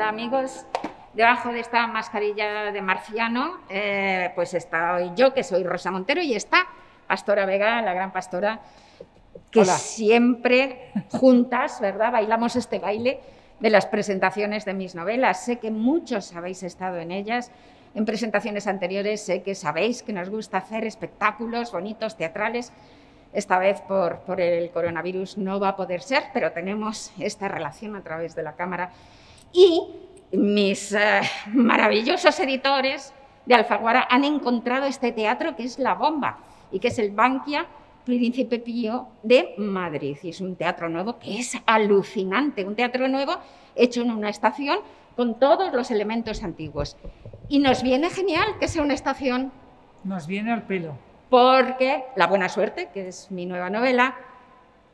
Hola amigos, debajo de esta mascarilla de marciano pues estoy yo, que soy Rosa Montero, y está Pastora Vega, la gran pastora, que Hola. siempre juntas, ¿verdad?, bailamos este baile de las presentaciones de mis novelas. Sé que muchos habéis estado en ellas, en presentaciones anteriores. Sé que sabéis que nos gusta hacer espectáculos bonitos, teatrales. Esta vez por el coronavirus no va a poder ser, pero tenemos esta relación a través de la cámara. Y mis maravillosos editores de Alfaguara han encontrado este teatro que es la bomba y que es el Bankia Príncipe Pío de Madrid. Y es un teatro nuevo que es alucinante, un teatro nuevo hecho en una estación con todos los elementos antiguos. Y nos viene genial que sea una estación. Nos viene al pelo. Porque La buena suerte, que es mi nueva novela,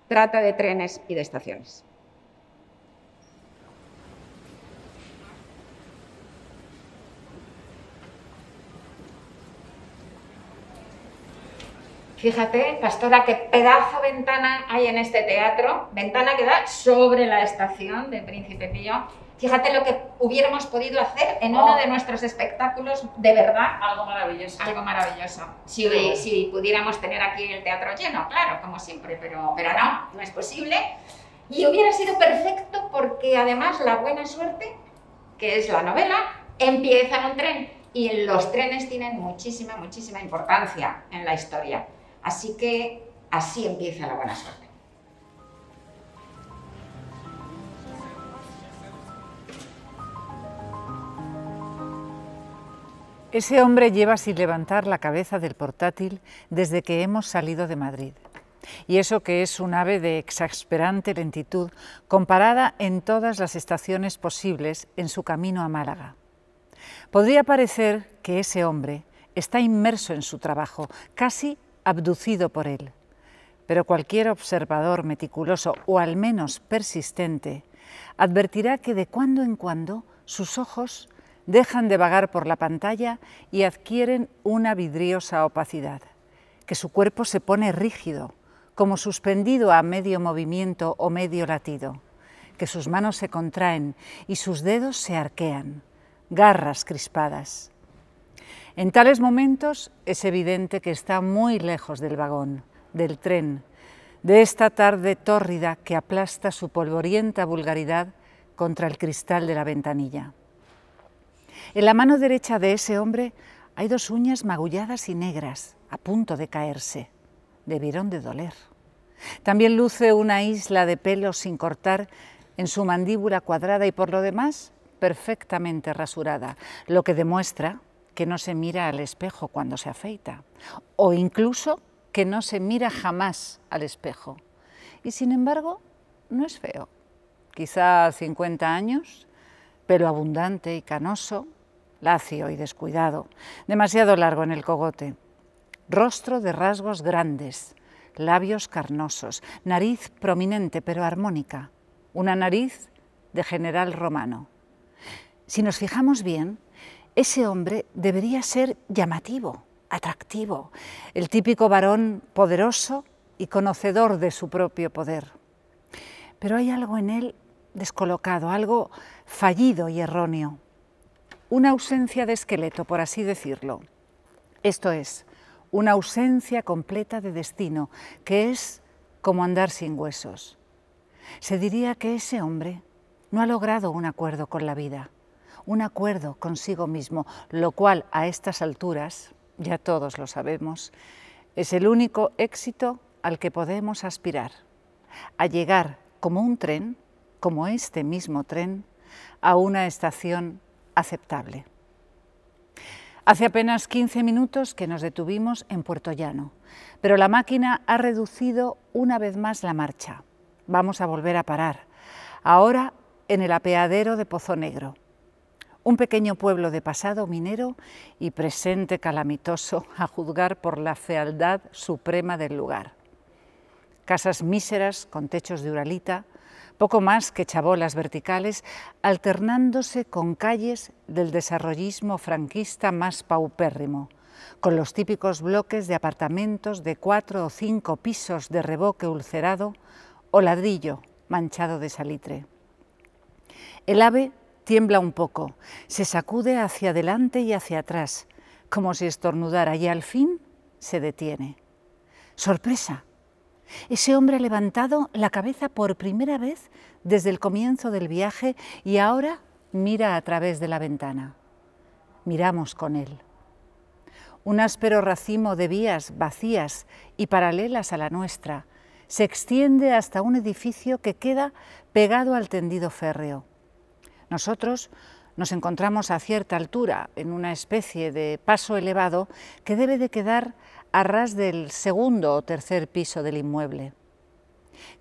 trata de trenes y de estaciones. Fíjate, Pastora, qué pedazo de ventana hay en este teatro, ventana que da sobre la estación de Príncipe Pío. Fíjate lo que hubiéramos podido hacer en uno de nuestros espectáculos, de verdad. Algo maravilloso. Algo maravilloso. Si pudiéramos tener aquí el teatro lleno, claro, como siempre, pero no es posible. Y hubiera sido perfecto porque además La buena suerte, que es la novela, empieza en un tren y los trenes tienen muchísima importancia en la historia. Así que así empieza La buena suerte. Ese hombre lleva sin levantar la cabeza del portátil desde que hemos salido de Madrid. Y eso que es un ave de exasperante lentitud comparada en todas las estaciones posibles en su camino a Málaga. Podría parecer que ese hombre está inmerso en su trabajo, casi abducido por él. Pero cualquier observador meticuloso o al menos persistente advertirá que de cuando en cuando sus ojos dejan de vagar por la pantalla y adquieren una vidriosa opacidad, que su cuerpo se pone rígido, como suspendido a medio movimiento o medio latido, que sus manos se contraen y sus dedos se arquean, garras crispadas. En tales momentos es evidente que está muy lejos del vagón, del tren, de esta tarde tórrida que aplasta su polvorienta vulgaridad contra el cristal de la ventanilla. En la mano derecha de ese hombre hay dos uñas magulladas y negras, a punto de caerse. Debieron de doler. También luce una isla de pelo sin cortar en su mandíbula cuadrada y por lo demás perfectamente rasurada, lo que demuestra que no se mira al espejo cuando se afeita, o incluso que no se mira jamás al espejo. Y sin embargo, no es feo. Quizá 50 años, pelo abundante y canoso, lacio y descuidado, demasiado largo en el cogote, rostro de rasgos grandes, labios carnosos, nariz prominente pero armónica, una nariz de general romano. Si nos fijamos bien, ese hombre debería ser llamativo, atractivo, el típico varón poderoso y conocedor de su propio poder. Pero hay algo en él descolocado, algo fallido y erróneo. Una ausencia de esqueleto, por así decirlo. Esto es, una ausencia completa de destino, que es como andar sin huesos. Se diría que ese hombre no ha logrado un acuerdo con la vida, un acuerdo consigo mismo, lo cual a estas alturas, ya todos lo sabemos, es el único éxito al que podemos aspirar, a llegar como un tren, como este mismo tren, a una estación aceptable. Hace apenas 15 minutos que nos detuvimos en Puerto Llano, pero la máquina ha reducido una vez más la marcha. Vamos a volver a parar, ahora en el apeadero de Pozo Negro, un pequeño pueblo de pasado minero y presente calamitoso a juzgar por la fealdad suprema del lugar. Casas míseras con techos de uralita, poco más que chabolas verticales, alternándose con calles del desarrollismo franquista más paupérrimo, con los típicos bloques de apartamentos de 4 o 5 pisos de revoque ulcerado o ladrillo manchado de salitre. El AVE Tiembla un poco, se sacude hacia adelante y hacia atrás, como si estornudara, y al fin se detiene. ¡Sorpresa! Ese hombre ha levantado la cabeza por primera vez desde el comienzo del viaje y ahora mira a través de la ventana. Miramos con él. Un áspero racimo de vías vacías y paralelas a la nuestra se extiende hasta un edificio que queda pegado al tendido férreo. Nosotros nos encontramos a cierta altura, en una especie de paso elevado que debe de quedar a ras del segundo o tercer piso del inmueble.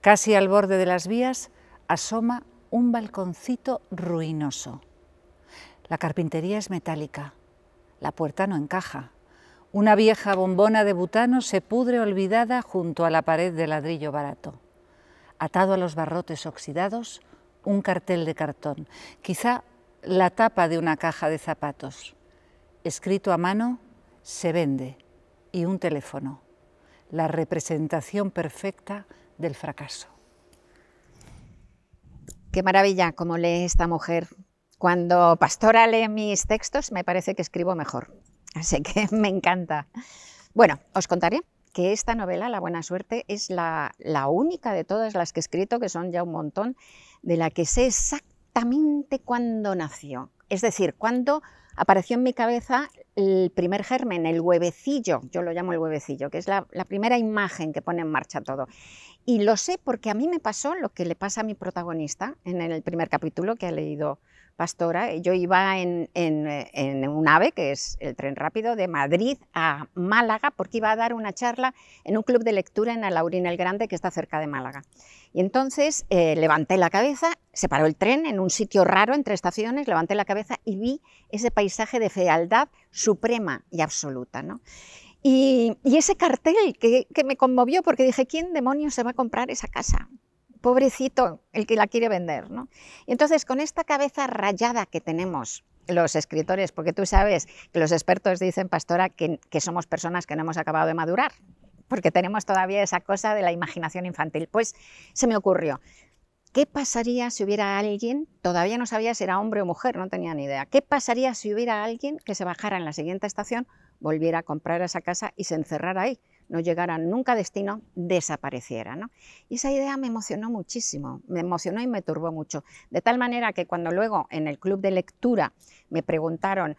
Casi al borde de las vías asoma un balconcito ruinoso. La carpintería es metálica, la puerta no encaja. Una vieja bombona de butano se pudre olvidada junto a la pared de ladrillo barato. Atado a los barrotes oxidados, un cartel de cartón, quizá la tapa de una caja de zapatos. Escrito a mano, se vende, y un teléfono, la representación perfecta del fracaso. Qué maravilla cómo lee esta mujer. Cuando Pastora lee mis textos me parece que escribo mejor, así que me encanta. Bueno, os contaré que esta novela, La buena suerte, es la única de todas las que he escrito, que son ya un montón, de la que sé exactamente cuándo nació. Es decir, cuándo apareció en mi cabeza el primer germen, el huevecillo, yo lo llamo el huevecillo, que es la primera imagen que pone en marcha todo. Y lo sé porque a mí me pasó lo que le pasa a mi protagonista en el primer capítulo que ha leído Pastora. Yo iba en un AVE, que es el tren rápido, de Madrid a Málaga, porque iba a dar una charla en un club de lectura en Alaurín el Grande, que está cerca de Málaga. Y entonces levanté la cabeza, se paró el tren en un sitio raro entre estaciones, levanté la cabeza y vi ese paisaje de fealdad suprema y absoluta, ¿no? Y ese cartel que me conmovió, porque dije, ¿quién demonios se va a comprar esa casa? Pobrecito el que la quiere vender, ¿no? Y entonces, con esta cabeza rayada que tenemos los escritores, porque tú sabes que los expertos dicen, Pastora, que somos personas que no hemos acabado de madurar, porque tenemos todavía esa cosa de la imaginación infantil, pues se me ocurrió, ¿qué pasaría si hubiera alguien, todavía no sabía si era hombre o mujer, no tenía ni idea, qué pasaría si hubiera alguien que se bajara en la siguiente estación, volviera a comprar esa casa y se encerrara ahí, no llegara nunca a destino, desapareciera, ¿no? Y esa idea me emocionó muchísimo, me emocionó y me turbó mucho, de tal manera que cuando luego en el club de lectura me preguntaron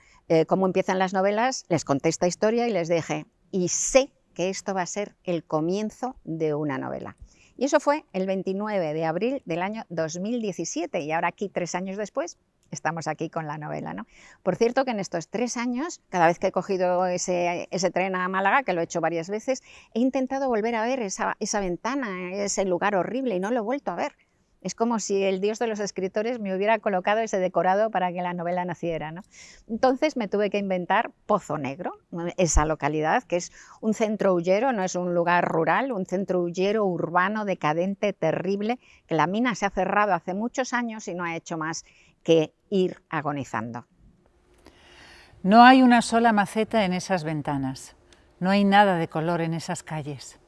cómo empiezan las novelas, les conté esta historia y les dije, y sé que esto va a ser el comienzo de una novela. Y eso fue el 29 de abril del año 2017 y ahora aquí, 3 años después, estamos aquí con la novela, ¿no? Por cierto que en estos 3 años, cada vez que he cogido ese tren a Málaga, que lo he hecho varias veces, he intentado volver a ver esa ventana, ese lugar horrible y no lo he vuelto a ver. Es como si el Dios de los escritores me hubiera colocado ese decorado para que la novela naciera, ¿no? Entonces me tuve que inventar Pozo Negro, esa localidad, que es un centro hullero, no es un lugar rural, un centro hullero urbano, decadente, terrible, que la mina se ha cerrado hace muchos años y no ha hecho más que ir agonizando. No hay una sola maceta en esas ventanas, no hay nada de color en esas calles.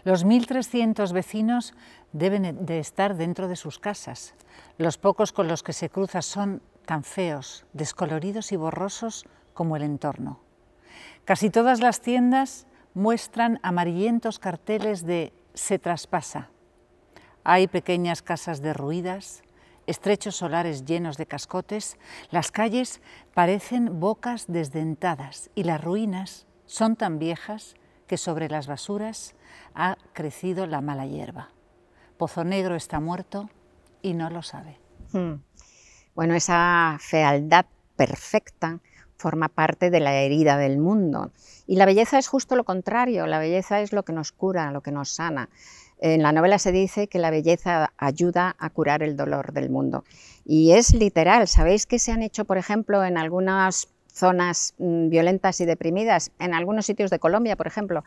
Los 1.300 vecinos deben de estar dentro de sus casas. Los pocos con los que se cruza son tan feos, descoloridos y borrosos como el entorno. Casi todas las tiendas muestran amarillentos carteles de «se traspasa». Hay pequeñas casas derruidas, estrechos solares llenos de cascotes, las calles parecen bocas desdentadas y las ruinas son tan viejas que sobre las basuras ha crecido la mala hierba. Pozo Negro está muerto y no lo sabe. Bueno, esa fealdad perfecta forma parte de la herida del mundo. Y la belleza es justo lo contrario, la belleza es lo que nos cura, lo que nos sana. En la novela se dice que la belleza ayuda a curar el dolor del mundo. Y es literal, ¿sabéis que se han hecho, por ejemplo, en algunas zonas violentas y deprimidas, en algunos sitios de Colombia, por ejemplo,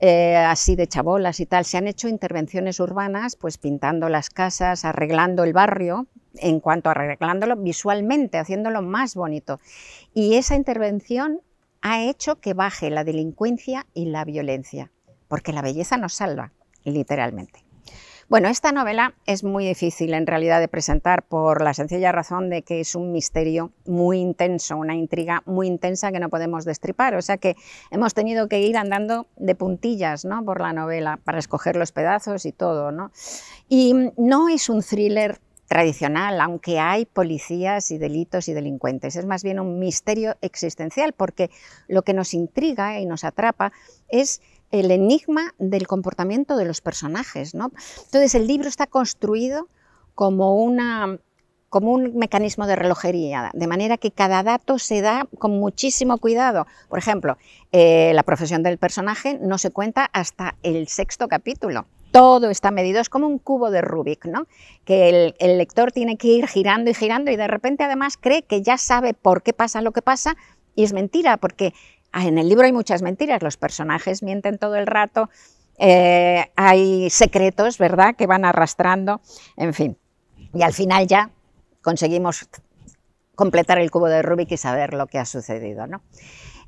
así de chabolas y tal, se han hecho intervenciones urbanas, pues pintando las casas, arreglando el barrio, en cuanto a arreglándolo visualmente, haciéndolo más bonito. Y esa intervención ha hecho que baje la delincuencia y la violencia, porque la belleza nos salva, literalmente. Bueno, esta novela es muy difícil en realidad de presentar por la sencilla razón de que es un misterio muy intenso, una intriga muy intensa que no podemos destripar, o sea que hemos tenido que ir andando de puntillas, ¿no?, por la novela para escoger los pedazos y todo, ¿no? Y no es un thriller tradicional, aunque hay policías y delitos y delincuentes, es más bien un misterio existencial, porque lo que nos intriga y nos atrapa es el enigma del comportamiento de los personajes, ¿no? Entonces el libro está construido como un mecanismo de relojería, de manera que cada dato se da con muchísimo cuidado. Por ejemplo, la profesión del personaje no se cuenta hasta el 6º capítulo. Todo está medido, es como un cubo de Rubik, ¿no?, que el lector tiene que ir girando y girando y de repente además cree que ya sabe por qué pasa lo que pasa y es mentira, porque en el libro hay muchas mentiras, los personajes mienten todo el rato, hay secretos, ¿verdad?, que van arrastrando, en fin. Y al final ya conseguimos completar el cubo de Rubik y saber lo que ha sucedido, ¿no?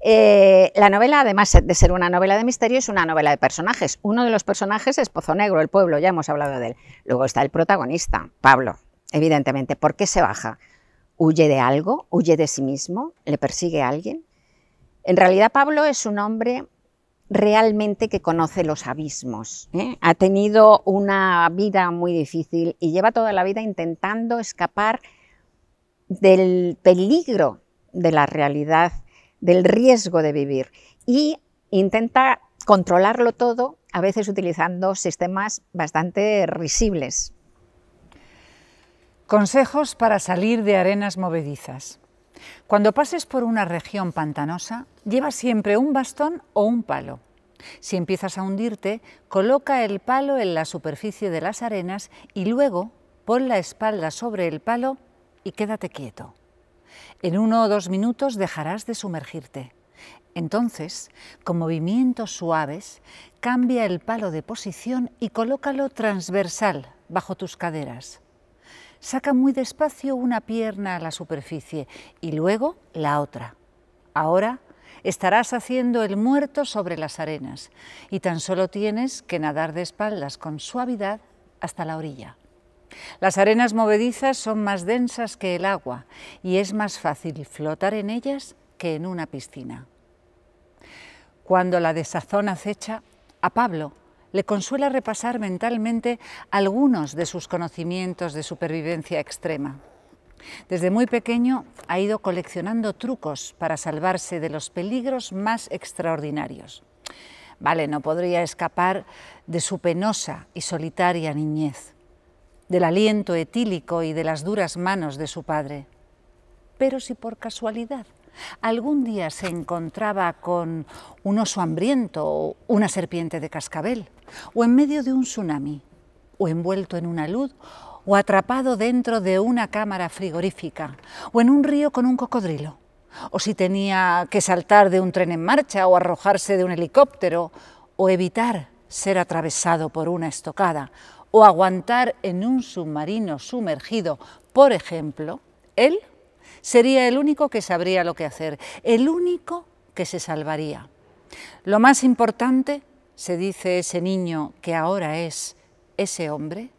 La novela, además de ser una novela de misterio, es una novela de personajes. Uno de los personajes es Pozo Negro, el pueblo, ya hemos hablado de él. Luego está el protagonista, Pablo, evidentemente. ¿Por qué se baja? ¿Huye de algo? ¿Huye de sí mismo? ¿Le persigue a alguien? En realidad Pablo es un hombre realmente que conoce los abismos, ¿eh? Ha tenido una vida muy difícil y lleva toda la vida intentando escapar del peligro de la realidad, del riesgo de vivir, y intenta controlarlo todo, a veces utilizando sistemas bastante risibles. Consejos para salir de arenas movedizas. Cuando pases por una región pantanosa, lleva siempre un bastón o un palo. Si empiezas a hundirte, coloca el palo en la superficie de las arenas y luego pon la espalda sobre el palo y quédate quieto. En 1 o 2 minutos dejarás de sumergirte. Entonces, con movimientos suaves, cambia el palo de posición y colócalo transversal bajo tus caderas. Saca muy despacio una pierna a la superficie y luego la otra. Ahora estarás haciendo el muerto sobre las arenas y tan solo tienes que nadar de espaldas con suavidad hasta la orilla. Las arenas movedizas son más densas que el agua y es más fácil flotar en ellas que en una piscina. Cuando la desazón acecha, a Pablo le consuela repasar mentalmente algunos de sus conocimientos de supervivencia extrema. Desde muy pequeño ha ido coleccionando trucos para salvarse de los peligros más extraordinarios. Vale, no podría escapar de su penosa y solitaria niñez, del aliento etílico y de las duras manos de su padre. Pero si por casualidad algún día se encontraba con un oso hambriento o una serpiente de cascabel, o en medio de un tsunami, o envuelto en una luz, o atrapado dentro de una cámara frigorífica, o en un río con un cocodrilo, o si tenía que saltar de un tren en marcha o arrojarse de un helicóptero, o evitar ser atravesado por una estocada, o aguantar en un submarino sumergido, por ejemplo, él sería el único que sabría lo que hacer, el único que se salvaría. Lo más importante, se dice ese niño que ahora es ese hombre,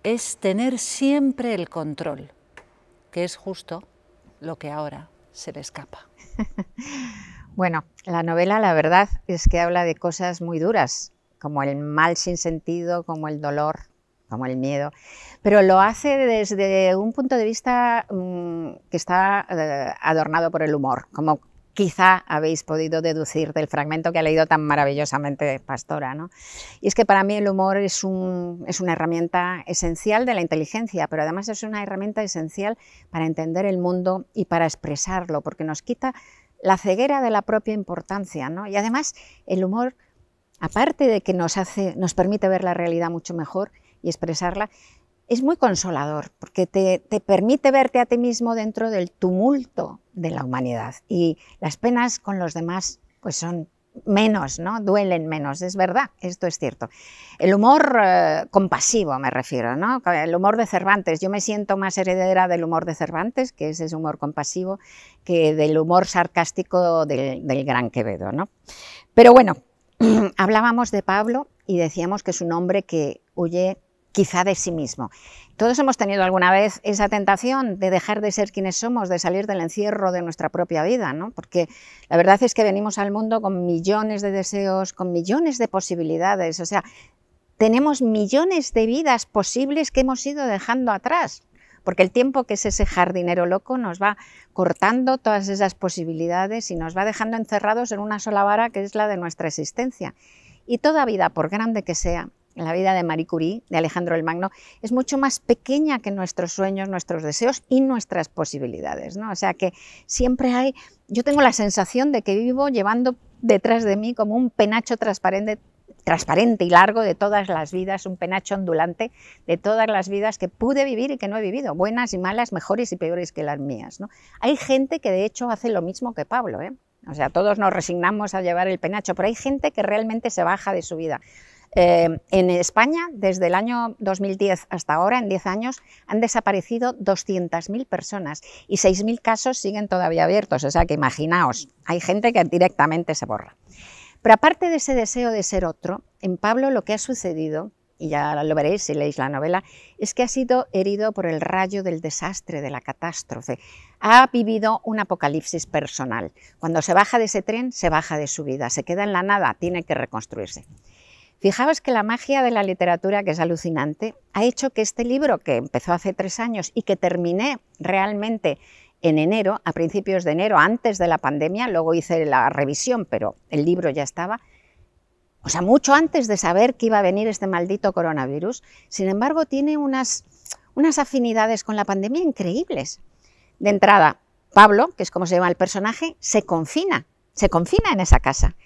es tener siempre el control, que es justo lo que ahora se le escapa. Bueno, la novela, la verdad, es que habla de cosas muy duras, como el mal sin sentido, como el dolor, como el miedo, pero lo hace desde un punto de vista que está adornado por el humor, como quizá habéis podido deducir del fragmento que ha leído tan maravillosamente Pastora, ¿no? Y es que para mí el humor es una herramienta esencial de la inteligencia, pero además es una herramienta esencial para entender el mundo y para expresarlo, porque nos quita la ceguera de la propia importancia, ¿no? Y además el humor, aparte de que nos permite ver la realidad mucho mejor y expresarla, es muy consolador, porque te permite verte a ti mismo dentro del tumulto de la humanidad. Y las penas con los demás pues son menos, ¿no? Duelen menos, es verdad, esto es cierto. El humor compasivo me refiero, ¿no? El humor de Cervantes. Yo me siento más heredera del humor de Cervantes, que es ese humor compasivo, que del humor sarcástico del gran Quevedo, ¿no? Pero bueno, hablábamos de Pablo y decíamos que es un hombre que huye quizá de sí mismo. Todos hemos tenido alguna vez esa tentación de dejar de ser quienes somos, de salir del encierro de nuestra propia vida, ¿no? Porque la verdad es que venimos al mundo con millones de deseos, con millones de posibilidades, o sea, tenemos millones de vidas posibles que hemos ido dejando atrás, porque el tiempo, que es ese jardinero loco, nos va cortando todas esas posibilidades y nos va dejando encerrados en una sola vara, que es la de nuestra existencia. Y toda vida, por grande que sea, la vida de Marie Curie, de Alejandro el Magno, es mucho más pequeña que nuestros sueños, nuestros deseos y nuestras posibilidades, ¿no? O sea que siempre hay, yo tengo la sensación de que vivo llevando detrás de mí como un penacho transparente y largo de todas las vidas, un penacho ondulante de todas las vidas que pude vivir y que no he vivido, buenas y malas, mejores y peores que las mías, ¿no? Hay gente que de hecho hace lo mismo que Pablo, ¿eh? O sea, todos nos resignamos a llevar el penacho, pero hay gente que realmente se baja de su vida. En España, desde el año 2010 hasta ahora, en 10 años, han desaparecido 200.000 personas y 6.000 casos siguen todavía abiertos, o sea que imaginaos, hay gente que directamente se borra. Pero aparte de ese deseo de ser otro, en Pablo lo que ha sucedido, y ya lo veréis si leéis la novela, es que ha sido herido por el rayo del desastre, de la catástrofe. Ha vivido un apocalipsis personal. Cuando se baja de ese tren, se baja de su vida, se queda en la nada, tiene que reconstruirse. Fijaos que la magia de la literatura, que es alucinante, ha hecho que este libro, que empezó hace 3 años y que terminé realmente en enero, a principios de enero, antes de la pandemia, luego hice la revisión, pero el libro ya estaba, o sea, mucho antes de saber que iba a venir este maldito coronavirus. Sin embargo, tiene unas afinidades con la pandemia increíbles. De entrada, Pablo, que es como se llama el personaje, se confina en esa casa.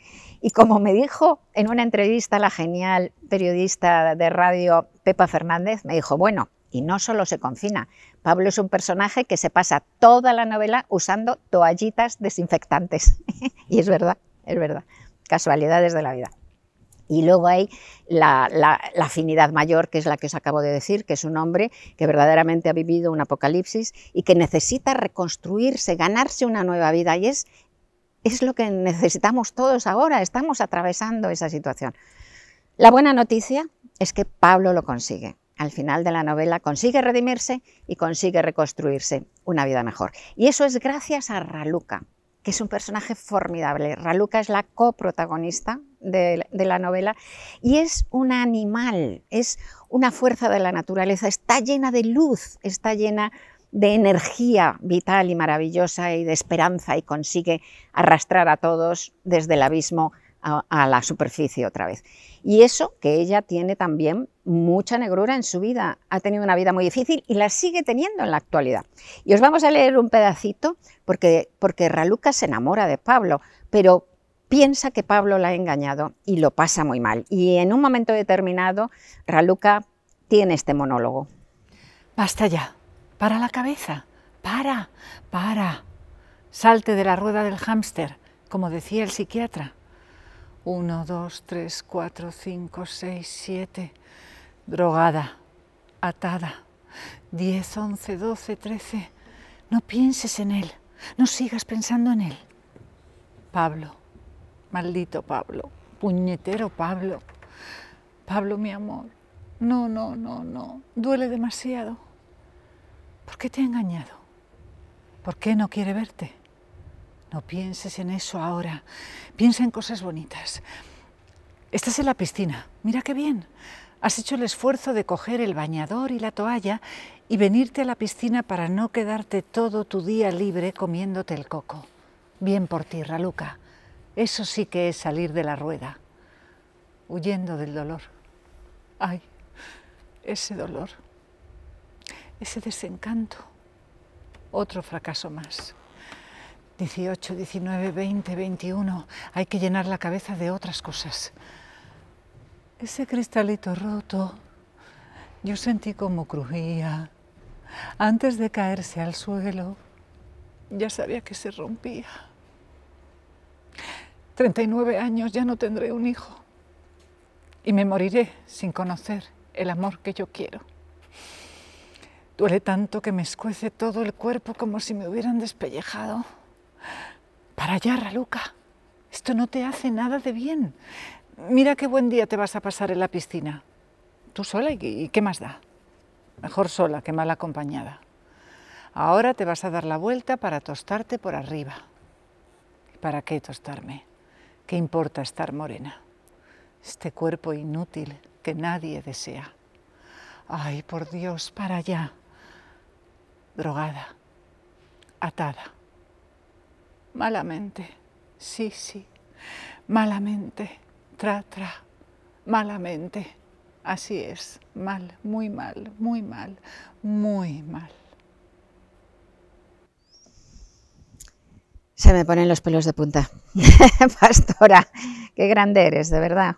Y como me dijo en una entrevista la genial periodista de radio Pepa Fernández, me dijo, bueno, y no solo se confina, Pablo es un personaje que se pasa toda la novela usando toallitas desinfectantes. Y es verdad, casualidades de la vida. Y luego hay la afinidad mayor, que es la que os acabo de decir, que es un hombre que verdaderamente ha vivido un apocalipsis y que necesita reconstruirse, ganarse una nueva vida, y es lo que necesitamos todos ahora, estamos atravesando esa situación. La buena noticia es que Pablo lo consigue. Al final de la novela consigue redimirse y consigue reconstruirse una vida mejor. Y eso es gracias a Raluca, que es un personaje formidable. Raluca es la coprotagonista de la novela y es un animal, es una fuerza de la naturaleza, está llena de luz, está llena de energía vital y maravillosa y de esperanza, y consigue arrastrar a todos desde el abismo a la superficie otra vez. Y eso, que ella tiene también mucha negrura en su vida, ha tenido una vida muy difícil y la sigue teniendo en la actualidad. Y os vamos a leer un pedacito porque Raluca se enamora de Pablo, pero piensa que Pablo la ha engañado y lo pasa muy mal. Y en un momento determinado, Raluca tiene este monólogo. Basta ya, para la cabeza, para. Salte de la rueda del hámster, como decía el psiquiatra. 1, 2, 3, 4, 5, 6, 7, drogada, atada, 10, 11, 12, 13, no pienses en él, no sigas pensando en él. Pablo, maldito Pablo, puñetero Pablo, Pablo mi amor, no, duele demasiado. ¿Por qué te ha engañado? ¿Por qué no quiere verte? No pienses en eso ahora, piensa en cosas bonitas. Estás en la piscina, mira qué bien. Has hecho el esfuerzo de coger el bañador y la toalla y venirte a la piscina para no quedarte todo tu día libre comiéndote el coco. Bien por ti, Raluca. Eso sí que es salir de la rueda, huyendo del dolor. Ay, ese dolor, ese desencanto, otro fracaso más. 18, 19, 20, 21, hay que llenar la cabeza de otras cosas. Ese cristalito roto, yo sentí como crujía. Antes de caerse al suelo, ya sabía que se rompía. 39 años, ya no tendré un hijo. Y me moriré sin conocer el amor que yo quiero. Duele tanto que me escuece todo el cuerpo como si me hubieran despellejado. Para allá, Raluca, esto no te hace nada de bien. Mira qué buen día te vas a pasar en la piscina. tú sola y ¿qué más da? Mejor sola que mal acompañada. Ahora te vas a dar la vuelta para tostarte por arriba. ¿Para qué tostarme? ¿Qué importa estar morena? Este cuerpo inútil que nadie desea. Ay, por Dios, para allá. Drogada, atada. Malamente, sí, sí, malamente, tra, malamente. Así es, mal, muy mal, muy mal, muy mal. Se me ponen los pelos de punta. Pastora, qué grande eres, de verdad.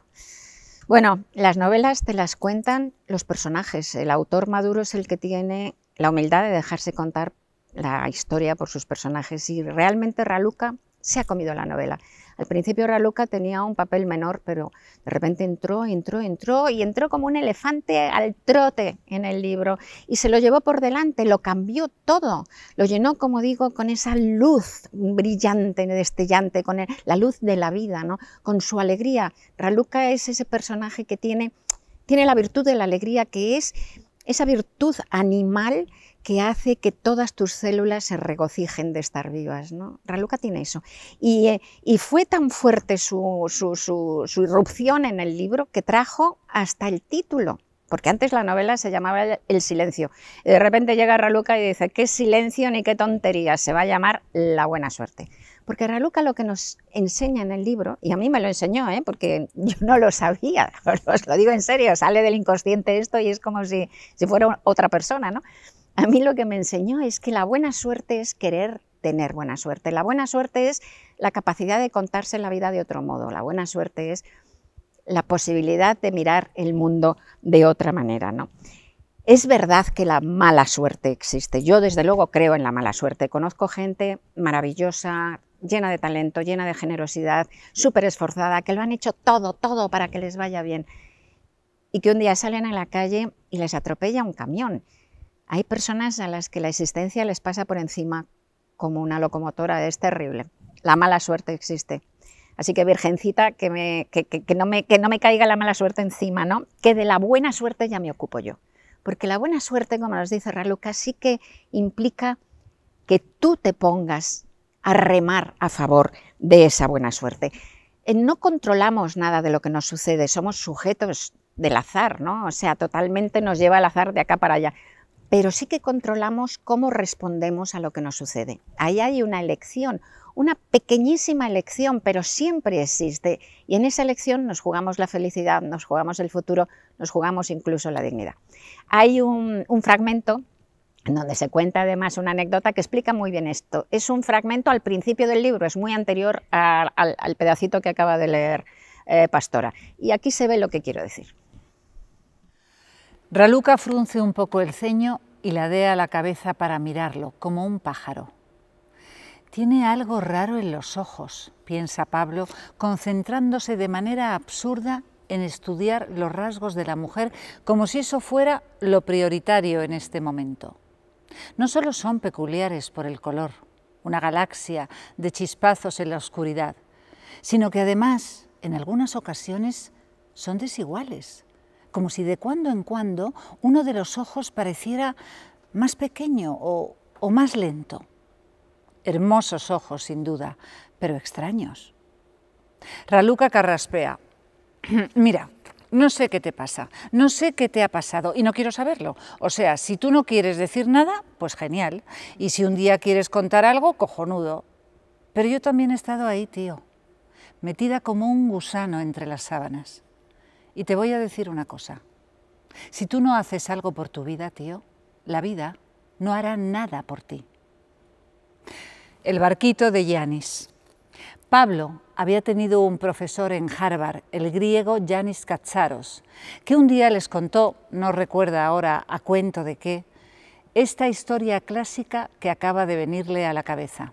Bueno, las novelas te las cuentan los personajes. El autor maduro es el que tiene la humildad de dejarse contar la historia por sus personajes, y realmente Raluca se ha comido la novela. Al principio Raluca tenía un papel menor, pero de repente entró como un elefante al trote en el libro y se lo llevó por delante, lo cambió todo, lo llenó, como digo, con esa luz brillante, destellante, con la luz de la vida, ¿no? Con su alegría. Raluca es ese personaje que tiene la virtud de la alegría, que es esa virtud animal que hace que todas tus células se regocijen de estar vivas, ¿no? Raluca tiene eso. Y fue tan fuerte su irrupción en el libro que trajo hasta el título, porque antes la novela se llamaba El silencio. Y de repente llega Raluca y dice, qué silencio ni qué tontería, se va a llamar La buena suerte. Porque Raluca lo que nos enseña en el libro, y a mí me lo enseñó, porque yo no lo sabía, os lo digo en serio, sale del inconsciente esto y es como si fuera otra persona, ¿no? A mí lo que me enseñó es que la buena suerte es querer tener buena suerte. La buena suerte es la capacidad de contarse la vida de otro modo. La buena suerte es la posibilidad de mirar el mundo de otra manera, ¿no? Es verdad que la mala suerte existe. Yo, desde luego, creo en la mala suerte. Conozco gente maravillosa, llena de talento, llena de generosidad, súper esforzada, que lo han hecho todo para que les vaya bien. Y que un día salen a la calle y les atropella un camión. Hay personas a las que la existencia les pasa por encima como una locomotora, es terrible. La mala suerte existe. Así que, Virgencita, que no me caiga la mala suerte encima, ¿no? Que de la buena suerte ya me ocupo yo. Porque la buena suerte, como nos dice Raluca, sí que implica que tú te pongas a remar a favor de esa buena suerte. No controlamos nada de lo que nos sucede, somos sujetos del azar, ¿no? O sea, totalmente nos lleva el azar de acá para allá. Pero sí que controlamos cómo respondemos a lo que nos sucede. Ahí hay una elección, una pequeñísima elección, pero siempre existe. Y en esa elección nos jugamos la felicidad, nos jugamos el futuro, nos jugamos incluso la dignidad. Hay un fragmento en donde se cuenta además una anécdota que explica muy bien esto. Es un fragmento al principio del libro, es muy anterior al pedacito que acaba de leer Pastora. Y aquí se ve lo que quiero decir. Raluca frunce un poco el ceño y ladea la cabeza para mirarlo, como un pájaro. Tiene algo raro en los ojos, piensa Pablo, concentrándose de manera absurda en estudiar los rasgos de la mujer como si eso fuera lo prioritario en este momento. No solo son peculiares por el color, una galaxia de chispazos en la oscuridad, sino que además, en algunas ocasiones, son desiguales, como si de cuando en cuando uno de los ojos pareciera más pequeño o más lento. Hermosos ojos, sin duda, pero extraños. Raluca carraspea. Mira, no sé qué te pasa, no sé qué te ha pasado y no quiero saberlo. O sea, si tú no quieres decir nada, pues genial. Y si un día quieres contar algo, cojonudo. Pero yo también he estado ahí, tío, metida como un gusano entre las sábanas. Y te voy a decir una cosa. Si tú no haces algo por tu vida, tío, la vida no hará nada por ti. El barquito de Yanis. Pablo había tenido un profesor en Harvard, el griego Yanis Katsaros, que un día les contó, no recuerda ahora a cuento de qué, esta historia clásica que acaba de venirle a la cabeza.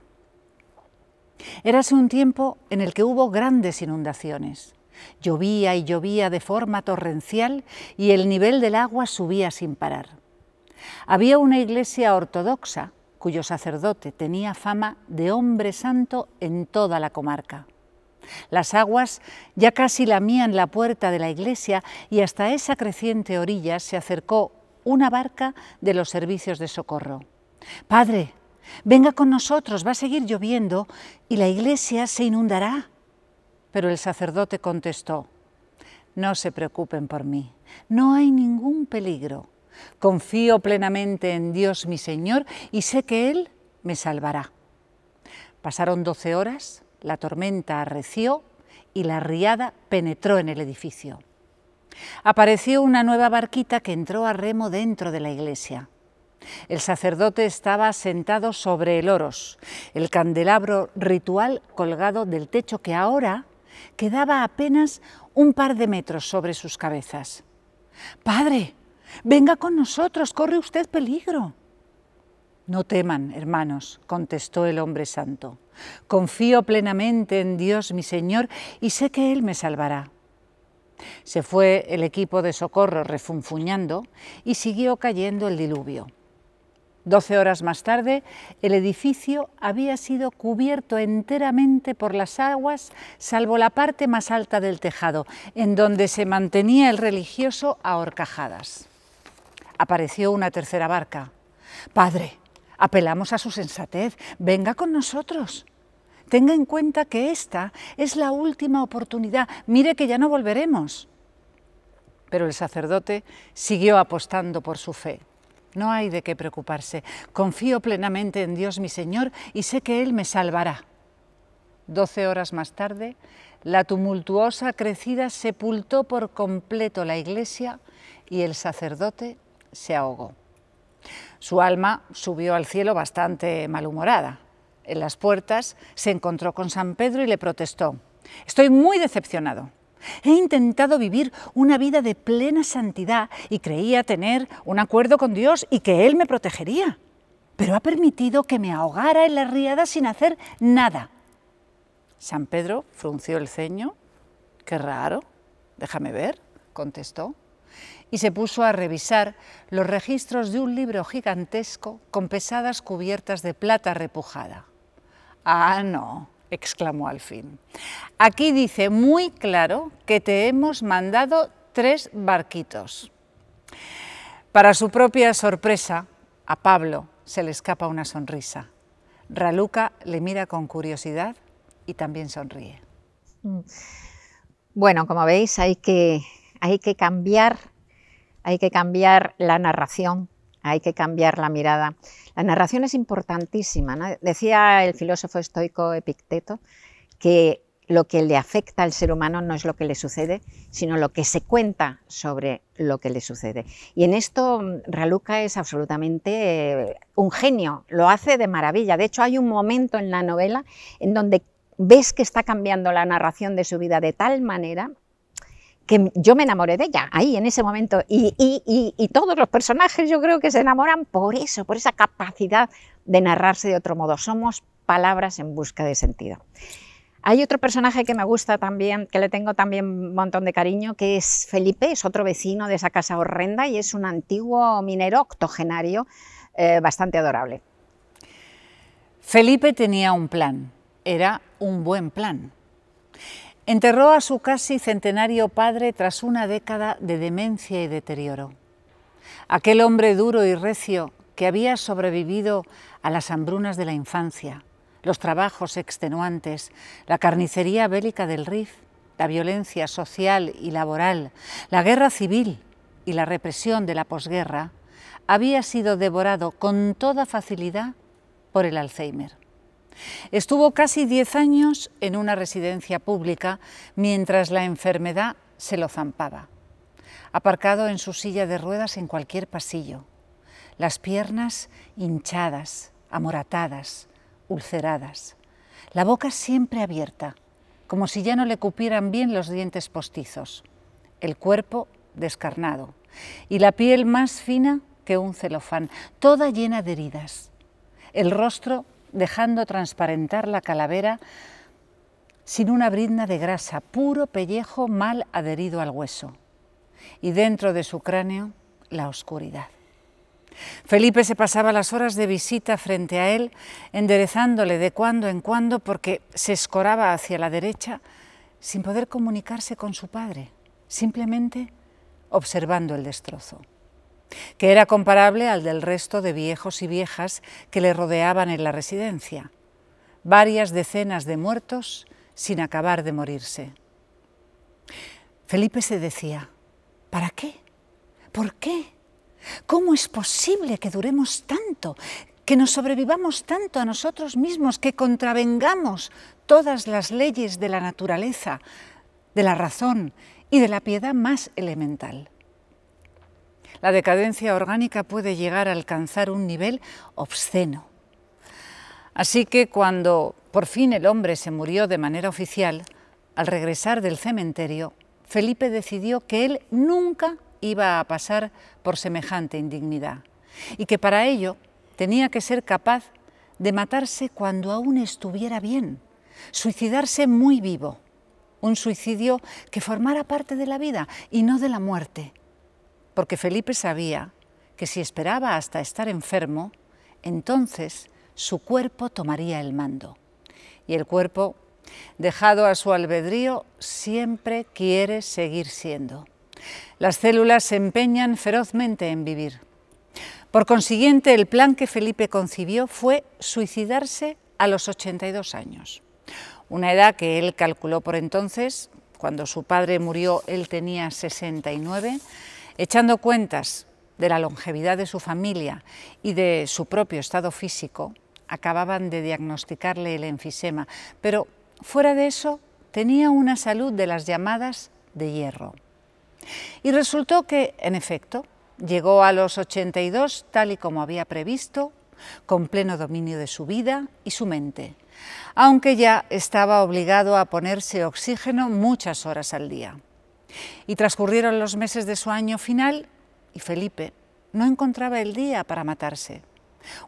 Érase un tiempo en el que hubo grandes inundaciones. Llovía y llovía de forma torrencial y el nivel del agua subía sin parar. Había una iglesia ortodoxa cuyo sacerdote tenía fama de hombre santo en toda la comarca. Las aguas ya casi lamían la puerta de la iglesia y hasta esa creciente orilla se acercó una barca de los servicios de socorro. «Padre, venga con nosotros, va a seguir lloviendo y la iglesia se inundará». Pero el sacerdote contestó: «No se preocupen por mí, no hay ningún peligro. Confío plenamente en Dios mi Señor y sé que Él me salvará». Pasaron 12 horas, la tormenta arreció y la riada penetró en el edificio. Apareció una nueva barquita que entró a remo dentro de la iglesia. El sacerdote estaba sentado sobre el oros, el candelabro ritual colgado del techo que ahora quedaba apenas un par de metros sobre sus cabezas. «Padre, venga con nosotros, corre usted peligro». «No teman, hermanos», contestó el hombre santo. «Confío plenamente en Dios mi Señor y sé que Él me salvará». Se fue el equipo de socorro refunfuñando y siguió cayendo el diluvio. 12 horas más tarde, el edificio había sido cubierto enteramente por las aguas, salvo la parte más alta del tejado, en donde se mantenía el religioso a horcajadas. Apareció una tercera barca. «Padre, apelamos a su sensatez, venga con nosotros. Tenga en cuenta que esta es la última oportunidad, mire que ya no volveremos». Pero el sacerdote siguió apostando por su fe. «No hay de qué preocuparse, confío plenamente en Dios mi Señor y sé que Él me salvará». 12 horas más tarde, la tumultuosa crecida sepultó por completo la iglesia y el sacerdote se ahogó. Su alma subió al cielo bastante malhumorada. En las puertas se encontró con San Pedro y le protestó: «Estoy muy decepcionado. He intentado vivir una vida de plena santidad y creía tener un acuerdo con Dios y que Él me protegería, pero ha permitido que me ahogara en la riada sin hacer nada». San Pedro frunció el ceño. «Qué raro, déjame ver», contestó, y se puso a revisar los registros de un libro gigantesco con pesadas cubiertas de plata repujada. «Ah, no», exclamó al fin. «Aquí dice muy claro que te hemos mandado 3 barquitos». Para su propia sorpresa, a Pablo se le escapa una sonrisa. Raluca le mira con curiosidad y también sonríe. Bueno, como veis, hay que cambiar la narración, hay que cambiar la mirada. La narración es importantísima, ¿no? Decía el filósofo estoico Epicteto que lo que le afecta al ser humano no es lo que le sucede, sino lo que se cuenta sobre lo que le sucede. Y en esto Raluca es absolutamente un genio, lo hace de maravilla. De hecho, hay un momento en la novela en donde ves que está cambiando la narración de su vida de tal manera que yo me enamoré de ella, ahí, en ese momento, y todos los personajes yo creo que se enamoran por eso, por esa capacidad de narrarse de otro modo. Somos palabras en busca de sentido. Hay otro personaje que me gusta también, que le tengo también un montón de cariño, que es Felipe, es otro vecino de esa casa horrenda y es un antiguo minero octogenario bastante adorable. Felipe tenía un plan, era un buen plan. Enterró a su casi centenario padre tras una década de demencia y deterioro. Aquel hombre duro y recio que había sobrevivido a las hambrunas de la infancia, los trabajos extenuantes, la carnicería bélica del Rif, la violencia social y laboral, la guerra civil y la represión de la posguerra, había sido devorado con toda facilidad por el Alzheimer. Estuvo casi 10 años en una residencia pública mientras la enfermedad se lo zampaba, aparcado en su silla de ruedas en cualquier pasillo, las piernas hinchadas, amoratadas, ulceradas, la boca siempre abierta, como si ya no le cupieran bien los dientes postizos, el cuerpo descarnado y la piel más fina que un celofán, toda llena de heridas, el rostro dejando transparentar la calavera sin una brizna de grasa, puro pellejo mal adherido al hueso, y dentro de su cráneo la oscuridad. Felipe se pasaba las horas de visita frente a él, enderezándole de cuando en cuando porque se escoraba hacia la derecha, sin poder comunicarse con su padre, simplemente observando el destrozo, que era comparable al del resto de viejos y viejas que le rodeaban en la residencia. Varias decenas de muertos sin acabar de morirse. Felipe se decía, ¿para qué? ¿Por qué? ¿Cómo es posible que duremos tanto, que nos sobrevivamos tanto a nosotros mismos, que contravengamos todas las leyes de la naturaleza, de la razón y de la piedad más elemental? La decadencia orgánica puede llegar a alcanzar un nivel obsceno. Así que cuando por fin el hombre se murió de manera oficial, al regresar del cementerio, Felipe decidió que él nunca iba a pasar por semejante indignidad y que para ello tenía que ser capaz de matarse cuando aún estuviera bien, suicidarse muy vivo, un suicidio que formara parte de la vida y no de la muerte, porque Felipe sabía que si esperaba hasta estar enfermo, entonces su cuerpo tomaría el mando. Y el cuerpo, dejado a su albedrío, siempre quiere seguir siendo. Las células se empeñan ferozmente en vivir. Por consiguiente, el plan que Felipe concibió fue suicidarse a los 82 años, una edad que él calculó por entonces. Cuando su padre murió, él tenía 69, echando cuentas de la longevidad de su familia y de su propio estado físico, acababan de diagnosticarle el enfisema, pero fuera de eso tenía una salud de las llamadas de hierro. Y resultó que, en efecto, llegó a los 82 tal y como había previsto, con pleno dominio de su vida y su mente, aunque ya estaba obligado a ponerse oxígeno muchas horas al día. Y transcurrieron los meses de su año final y Felipe no encontraba el día para matarse.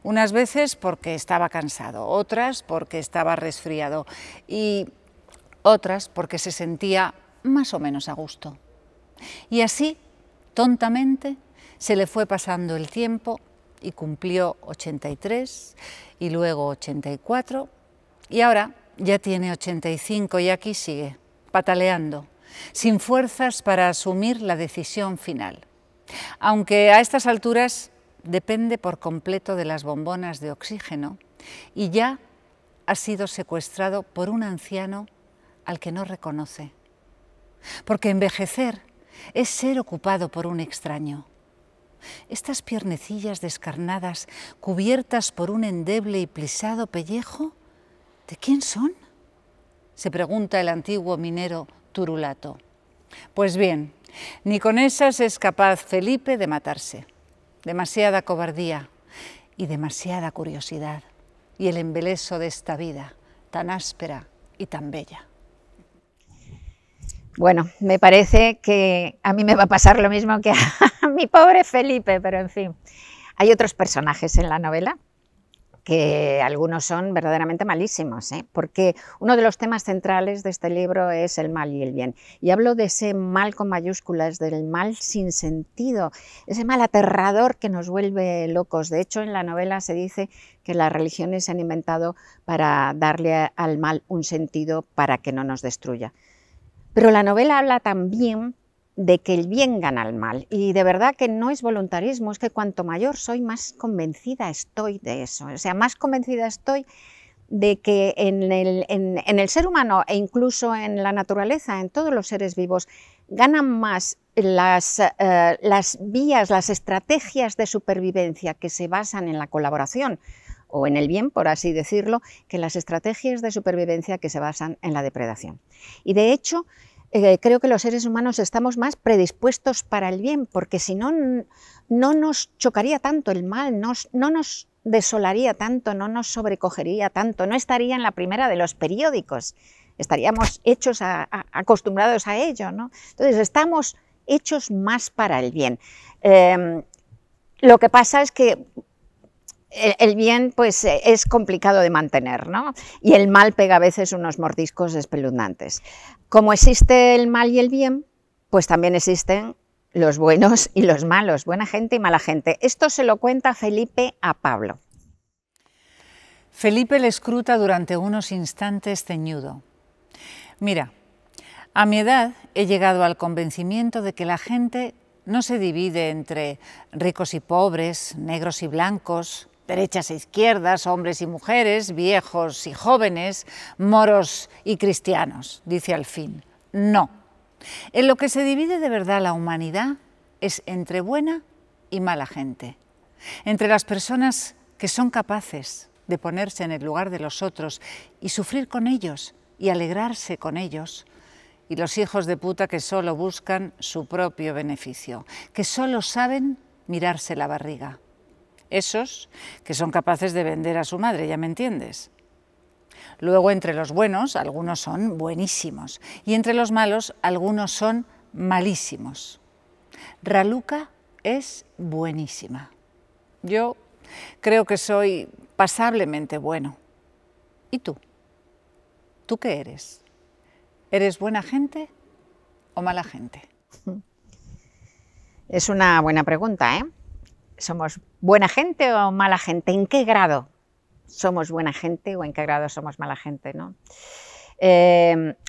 Unas veces porque estaba cansado, otras porque estaba resfriado y otras porque se sentía más o menos a gusto. Y así, tontamente, se le fue pasando el tiempo y cumplió 83 y luego 84 y ahora ya tiene 85 y aquí sigue, pataleando, sin fuerzas para asumir la decisión final. Aunque a estas alturas depende por completo de las bombonas de oxígeno y ya ha sido secuestrado por un anciano al que no reconoce. Porque envejecer es ser ocupado por un extraño. Estas piernecillas descarnadas, cubiertas por un endeble y plisado pellejo, ¿de quién son?, se pregunta el antiguo minero Turulato. Pues bien, ni con esas es capaz Felipe de matarse. Demasiada cobardía y demasiada curiosidad, y el embeleso de esta vida tan áspera y tan bella. Bueno, me parece que a mí me va a pasar lo mismo que a mi pobre Felipe, pero en fin. Hay otros personajes en la novela que algunos son verdaderamente malísimos, porque uno de los temas centrales de este libro es el mal y el bien. Y hablo de ese mal con mayúsculas, del mal sin sentido, ese mal aterrador que nos vuelve locos. De hecho, en la novela se dice que las religiones se han inventado para darle al mal un sentido para que no nos destruya. Pero la novela habla también de que el bien gana al mal, y de verdad que no es voluntarismo, es que cuanto mayor soy, más convencida estoy de eso. O sea, más convencida estoy de que en el ser humano e incluso en la naturaleza, en todos los seres vivos, ganan más las vías, las estrategias de supervivencia que se basan en la colaboración o en el bien, por así decirlo, que las estrategias de supervivencia que se basan en la depredación. Y de hecho, creo que los seres humanos estamos más predispuestos para el bien, porque si no, no nos chocaría tanto el mal, no nos desolaría tanto, no nos sobrecogería tanto, no estaría en la primera de los periódicos, estaríamos hechos acostumbrados a ello, ¿no? Entonces estamos hechos más para el bien. Lo que pasa es que el bien pues es complicado de mantener, ¿no? Y el mal pega a veces unos mordiscos espeluznantes. Como existe el mal y el bien, pues también existen los buenos y los malos, buena gente y mala gente. Esto se lo cuenta Felipe a Pablo. Felipe le escruta durante unos instantes ceñudo. Mira, a mi edad he llegado al convencimiento de que la gente no se divide entre ricos y pobres, negros y blancos, derechas e izquierdas, hombres y mujeres, viejos y jóvenes, moros y cristianos, dice al fin. No. En lo que se divide de verdad la humanidad es entre buena y mala gente, entre las personas que son capaces de ponerse en el lugar de los otros y sufrir con ellos y alegrarse con ellos, y los hijos de puta que solo buscan su propio beneficio, que solo saben mirarse la barriga. Esos que son capaces de vender a su madre, ¿ya me entiendes? Luego, entre los buenos, algunos son buenísimos, y entre los malos, algunos son malísimos. Raluca es buenísima. Yo creo que soy pasablemente bueno. ¿Y tú? ¿Tú qué eres? ¿Eres buena gente o mala gente? Es una buena pregunta, ¿eh? ¿Somos buena gente o mala gente? ¿En qué grado somos buena gente o en qué grado somos mala gente, ¿no?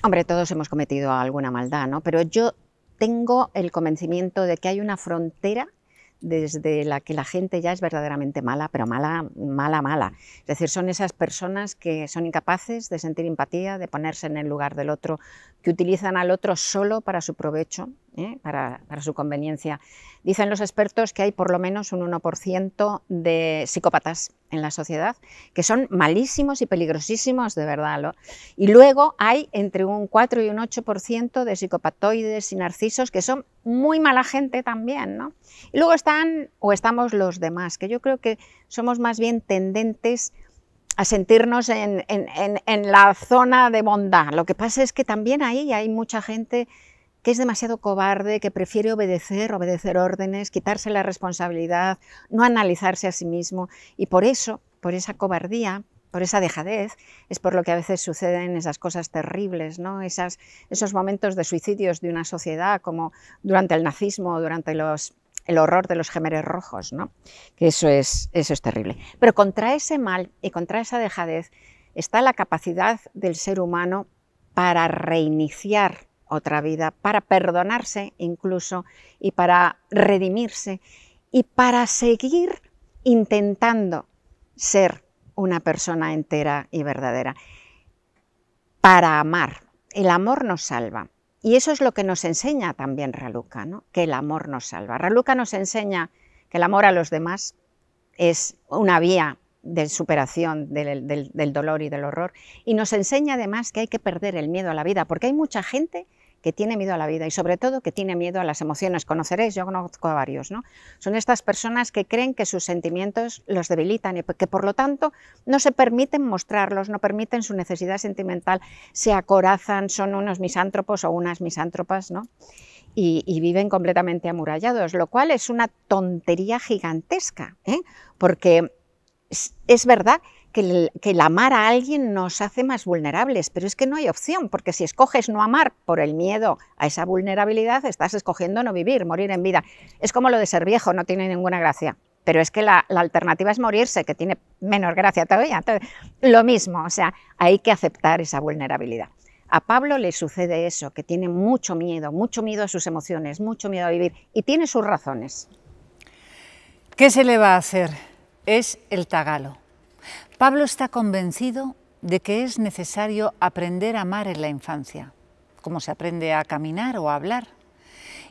Hombre, todos hemos cometido alguna maldad, ¿no? Pero yo tengo el convencimiento de que hay una frontera desde la que la gente ya es verdaderamente mala, pero mala, mala, mala. Es decir, son esas personas que son incapaces de sentir empatía, de ponerse en el lugar del otro, que utilizan al otro solo para su provecho, para su conveniencia. Dicen los expertos que hay por lo menos un 1% de psicópatas en la sociedad, que son malísimos y peligrosísimos de verdad, ¿no? Y luego hay entre un 4 y un 8% de psicopatoides y narcisos, que son muy mala gente también, ¿no? Y luego estamos los demás, que yo creo que somos más bien tendentes a sentirnos en la zona de bondad. Lo que pasa es que también ahí hay mucha gente que es demasiado cobarde, que prefiere obedecer órdenes, quitarse la responsabilidad, no analizarse a sí mismo, y por eso, por esa cobardía, por esa dejadez, es por lo que a veces suceden esas cosas terribles, ¿no? Esos momentos de suicidios de una sociedad, como durante el nazismo, durante el horror de los Jemeres Rojos, ¿no? Que eso es terrible. Pero contra ese mal y contra esa dejadez está la capacidad del ser humano para reiniciar otra vida, para perdonarse incluso, y para redimirse, y para seguir intentando ser una persona entera y verdadera. Para amar. El amor nos salva. Y eso es lo que nos enseña también Raluca, ¿no? Que el amor nos salva. Raluca nos enseña que el amor a los demás es una vía de superación del dolor y del horror, y nos enseña además que hay que perder el miedo a la vida, porque hay mucha gente que tiene miedo a la vida y sobre todo que tiene miedo a las emociones. Conoceréis, yo conozco a varios, ¿no? Son estas personas que creen que sus sentimientos los debilitan y que por lo tanto no se permiten mostrarlos, no permiten su necesidad sentimental, se acorazan, son unos misántropos o unas misántropas, ¿no? Y viven completamente amurallados, lo cual es una tontería gigantesca, porque es verdad que el amar a alguien nos hace más vulnerables, pero es que no hay opción, porque si escoges no amar por el miedo a esa vulnerabilidad, estás escogiendo no vivir, morir en vida. Es como lo de ser viejo, no tiene ninguna gracia, pero es que la alternativa es morirse, que tiene menos gracia todavía. Entonces, lo mismo, o sea, hay que aceptar esa vulnerabilidad. A Pablo le sucede eso, que tiene mucho miedo a sus emociones, mucho miedo a vivir, y tiene sus razones. ¿Qué se le va a hacer? Es el tagalo. Pablo está convencido de que es necesario aprender a amar en la infancia, como se aprende a caminar o a hablar.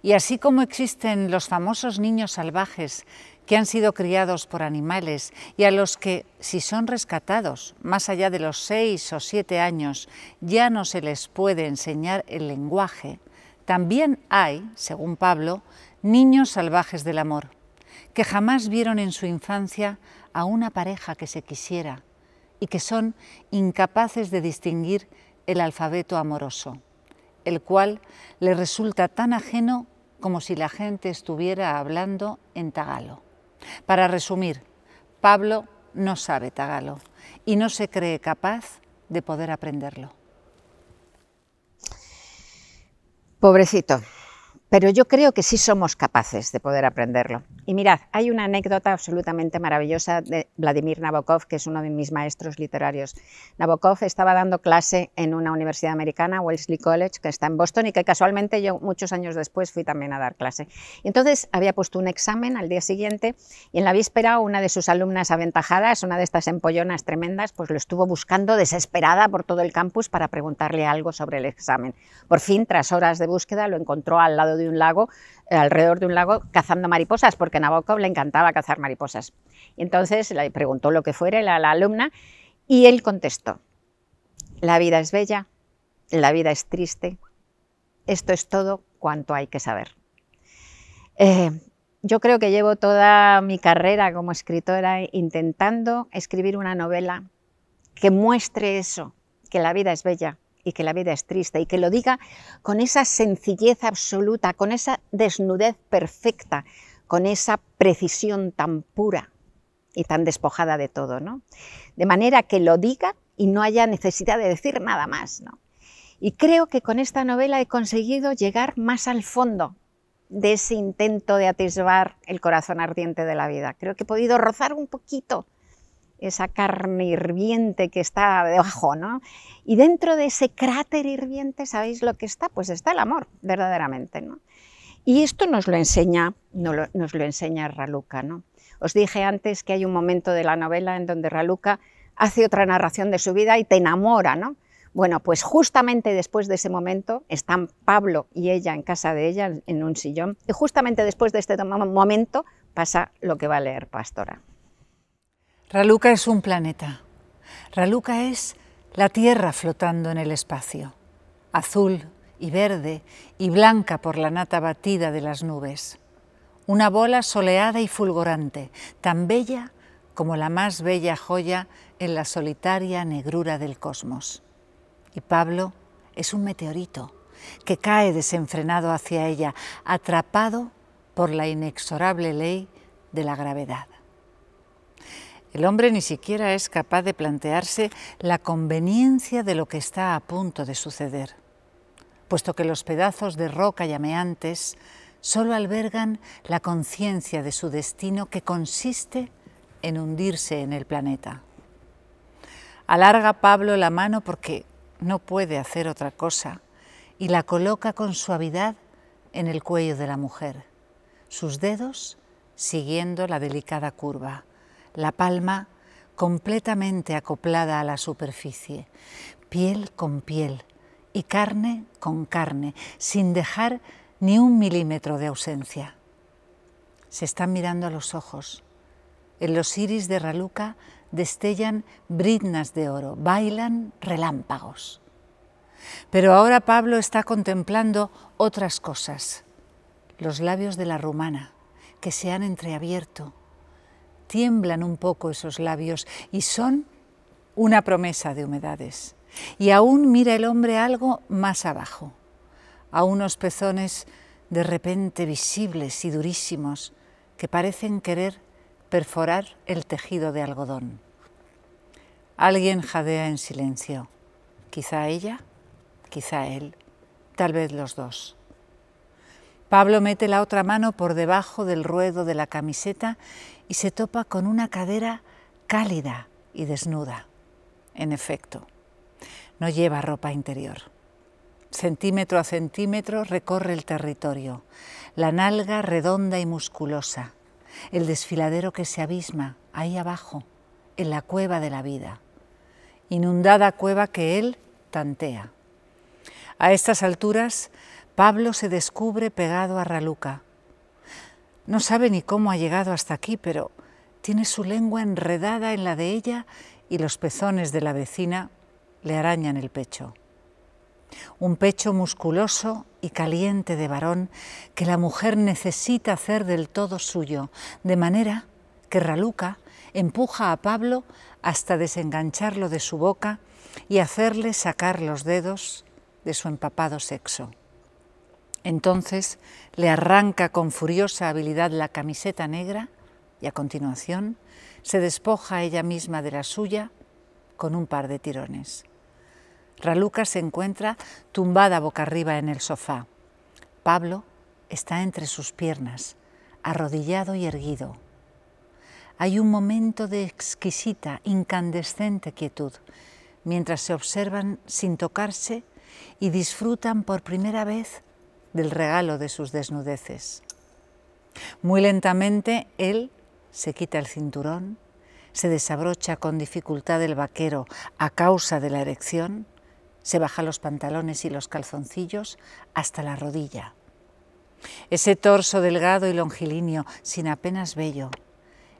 Y así como existen los famosos niños salvajes que han sido criados por animales y a los que, si son rescatados más allá de los 6 o 7 años, ya no se les puede enseñar el lenguaje, también hay, según Pablo, niños salvajes del amor, que jamás vieron en su infancia a una pareja que se quisiera y que son incapaces de distinguir el alfabeto amoroso, el cual les resulta tan ajeno como si la gente estuviera hablando en tagalo. Para resumir, Pablo no sabe tagalo y no se cree capaz de poder aprenderlo. Pobrecito, pero yo creo que sí somos capaces de poder aprenderlo. Y mirad, hay una anécdota absolutamente maravillosa de Vladimir Nabokov, que es uno de mis maestros literarios. Nabokov estaba dando clase en una universidad americana, Wellesley College, que está en Boston, y que casualmente yo muchos años después fui también a dar clase. Y entonces había puesto un examen al día siguiente, y en la víspera una de sus alumnas aventajadas, una de estas empollonas tremendas, pues lo estuvo buscando desesperada por todo el campus para preguntarle algo sobre el examen. Por fin, tras horas de búsqueda, lo encontró al lado de un lago, alrededor de un lago, cazando mariposas, porque a Nabokov le encantaba cazar mariposas. Y entonces le preguntó lo que fuera a la alumna, y él contestó: la vida es bella, la vida es triste, esto es todo cuanto hay que saber. Yo creo que llevo toda mi carrera como escritora intentando escribir una novela que muestre eso, que la vida es bella y que la vida es triste, y que lo diga con esa sencillez absoluta, con esa desnudez perfecta, con esa precisión tan pura y tan despojada de todo, ¿no? De manera que lo diga y no haya necesidad de decir nada más, ¿no? Y creo que con esta novela he conseguido llegar más al fondo de ese intento de atisbar el corazón ardiente de la vida. Creo que he podido rozar un poquito esa carne hirviente que está debajo, ¿no? Y dentro de ese cráter hirviente, ¿sabéis lo que está? Pues está el amor, verdaderamente, ¿no? Y esto nos lo enseña Raluca, ¿no? Os dije antes que hay un momento de la novela en donde Raluca hace otra narración de su vida y te enamora, ¿no? Bueno, pues justamente después de ese momento están Pablo y ella en casa de ella, en un sillón, y justamente después de este momento pasa lo que va a leer Pastora. Raluca es un planeta. Raluca es la Tierra flotando en el espacio, azul y verde y blanca por la nata batida de las nubes. Una bola soleada y fulgurante, tan bella como la más bella joya en la solitaria negrura del cosmos. Y Pablo es un meteorito que cae desenfrenado hacia ella, atrapado por la inexorable ley de la gravedad. El hombre ni siquiera es capaz de plantearse la conveniencia de lo que está a punto de suceder, puesto que los pedazos de roca llameantes solo albergan la conciencia de su destino, que consiste en hundirse en el planeta. Alarga Pablo la mano porque no puede hacer otra cosa y la coloca con suavidad en el cuello de la mujer, sus dedos siguiendo la delicada curva, la palma completamente acoplada a la superficie, piel con piel y carne con carne, sin dejar ni un milímetro de ausencia. Se están mirando a los ojos. En los iris de Raluca destellan briznas de oro, bailan relámpagos. Pero ahora Pablo está contemplando otras cosas. Los labios de la rumana, que se han entreabierto. Tiemblan un poco esos labios y son una promesa de humedades. Y aún mira el hombre algo más abajo, a unos pezones de repente visibles y durísimos que parecen querer perforar el tejido de algodón. Alguien jadea en silencio, quizá ella, quizá él, tal vez los dos. Pablo mete la otra mano por debajo del ruedo de la camiseta y se topa con una cadera cálida y desnuda. En efecto, no lleva ropa interior. Centímetro a centímetro recorre el territorio, la nalga redonda y musculosa, el desfiladero que se abisma ahí abajo, en la cueva de la vida, inundada cueva que él tantea. A estas alturas, Pablo se descubre pegado a Raluca. No sabe ni cómo ha llegado hasta aquí, pero tiene su lengua enredada en la de ella y los pezones de la vecina le arañan el pecho. Un pecho musculoso y caliente de varón que la mujer necesita hacer del todo suyo, de manera que Raluca empuja a Pablo hasta desengancharlo de su boca y hacerle sacar los dedos de su empapado sexo. Entonces le arranca con furiosa habilidad la camiseta negra y a continuación se despoja ella misma de la suya con un par de tirones. Raluca se encuentra tumbada boca arriba en el sofá. Pablo está entre sus piernas, arrodillado y erguido. Hay un momento de exquisita, incandescente quietud, mientras se observan sin tocarse y disfrutan por primera vez del regalo de sus desnudeces. Muy lentamente él se quita el cinturón, se desabrocha con dificultad el vaquero a causa de la erección, se baja los pantalones y los calzoncillos hasta la rodilla. Ese torso delgado y longilíneo, sin apenas vello,